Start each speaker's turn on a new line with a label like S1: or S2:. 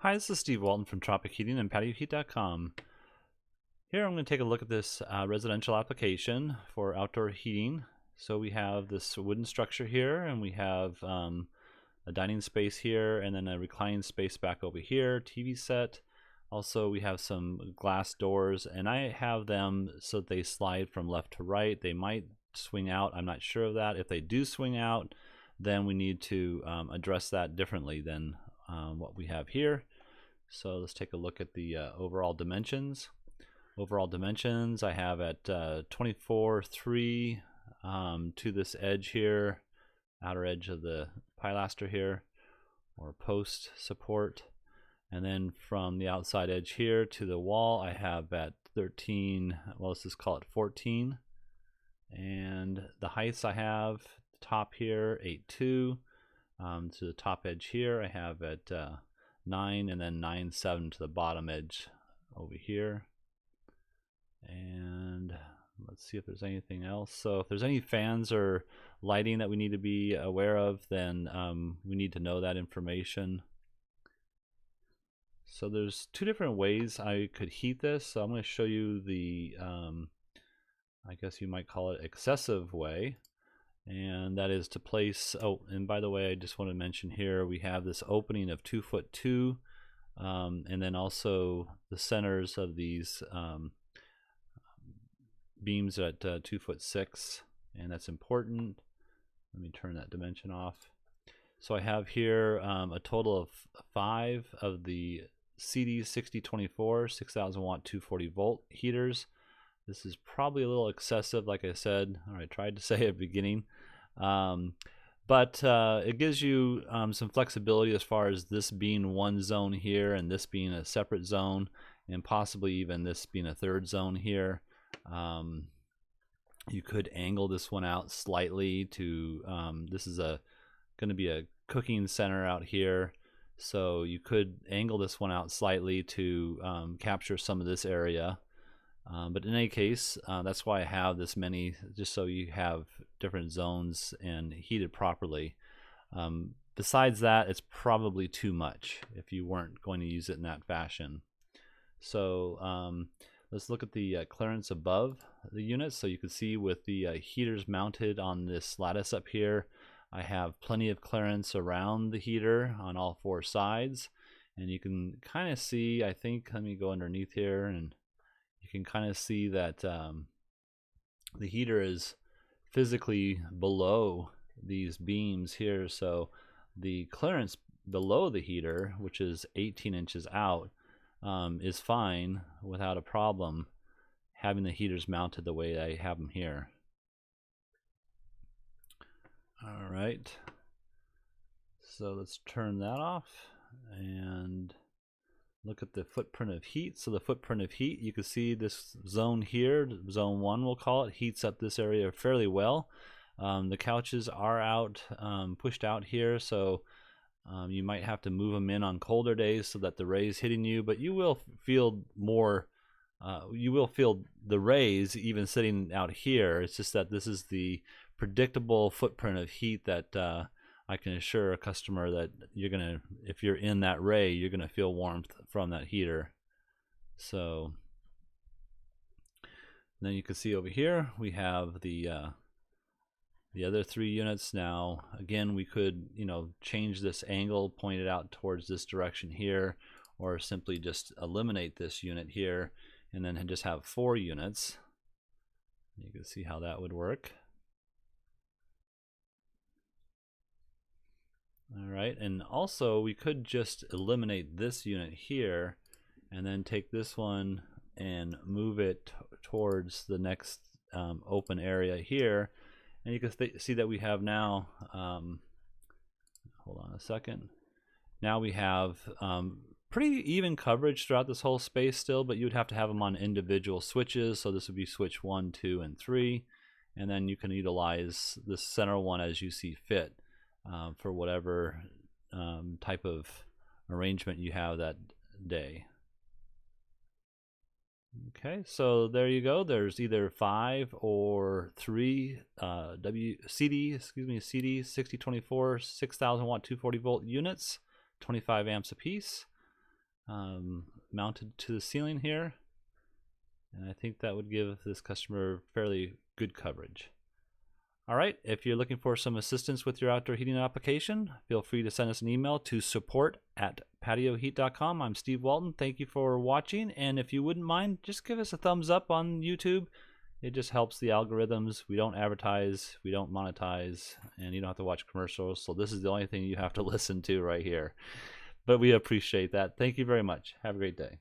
S1: Hi, this is Steve Walton from Tropic Heating and PatioHeat.com. Here I'm going to take a look at this residential application for outdoor heating. So we have this wooden structure here, and we have a dining space here, and then a reclining space back over here, TV set. Also, we have some glass doors, and I have them so that they slide from left to right. They might swing out. I'm not sure of that. If they do swing out, then we need to address that differently than what we have here. So let's take a look at the overall dimensions. Overall dimensions I have at 24.3 to this edge here, outer edge of the pilaster here, or post support. And then from the outside edge here to the wall I have at 13, well let's just call it 14. And the heights I have, the top here 8.2, to the top edge here I have at 9, and then 9.7 to the bottom edge over here. And let's see if there's anything else. So if there's any fans or lighting that we need to be aware of, then we need to know that information. So there's two different ways I could heat this. So I'm going to show you the I guess you might call it excessive way, and that is to place, oh, and by the way, I just want to mention here we have this opening of 2'2", and then also the centers of these beams at 2'6", and that's important. Let me turn that dimension off. So I have here a total of 5 of the CD6024 6,000 watt 240 volt heaters. This is probably a little excessive, like I said, or I tried to say at the beginning. But it gives you some flexibility as far as this being one zone here and this being a separate zone, and possibly even this being a third zone here. You could angle this one out slightly to, this is going to be a cooking center out here. So you could angle this one out slightly to capture some of this area. But in any case, that's why I have this many, just so you have different zones and heated properly. Besides that, it's probably too much if you weren't going to use it in that fashion. So let's look at the clearance above the unit. So you can see with the heaters mounted on this lattice up here, I have plenty of clearance around the heater on all 4 sides. And you can kind of see, I think, let me go underneath here, and you can kind of see that the heater is physically below these beams here. So the clearance below the heater, which is 18 inches out, is fine without a problem having the heaters mounted the way I have them here. All right, so let's turn that off and look at the footprint of heat. So the footprint of heat, you can see this zone here, zone 1 we'll call it, heats up this area fairly well. The couches are out, pushed out here, so you might have to move them in on colder days so that the rays hitting you, but you will feel more, you will feel the rays even sitting out here. It's just that this is the predictable footprint of heat that I can assure a customer that you're gonna, if you're in that ray, you're gonna feel warmth from that heater. So then you can see over here we have the other 3 units. Now again, we could, you know, change this angle, point it out towards this direction here, or simply just eliminate this unit here and then just have 4 units. You can see how that would work. All right, and also we could just eliminate this unit here and then take this one and move it towards the next open area here, and you can see that we have now, hold on a second, now we have pretty even coverage throughout this whole space still, but you would have to have them on individual switches. So this would be switch 1, 2, and 3, and then you can utilize the center one as you see fit. For whatever type of arrangement you have that day. Okay, so there you go. There's either 5 or 3 CD6024 6,000 watt 240 volt units, 25 amps a piece. mounted to the ceiling here, and I think that would give this customer fairly good coverage. All right, if you're looking for some assistance with your outdoor heating application, feel free to send us an email to support@patioheat.com. I'm Steve Walton. Thank you for watching, and if you wouldn't mind, just give us a thumbs up on YouTube. It just helps the algorithms. We don't advertise, we don't monetize, and you don't have to watch commercials, so this is the only thing you have to listen to right here. But we appreciate that. Thank you very much. Have a great day.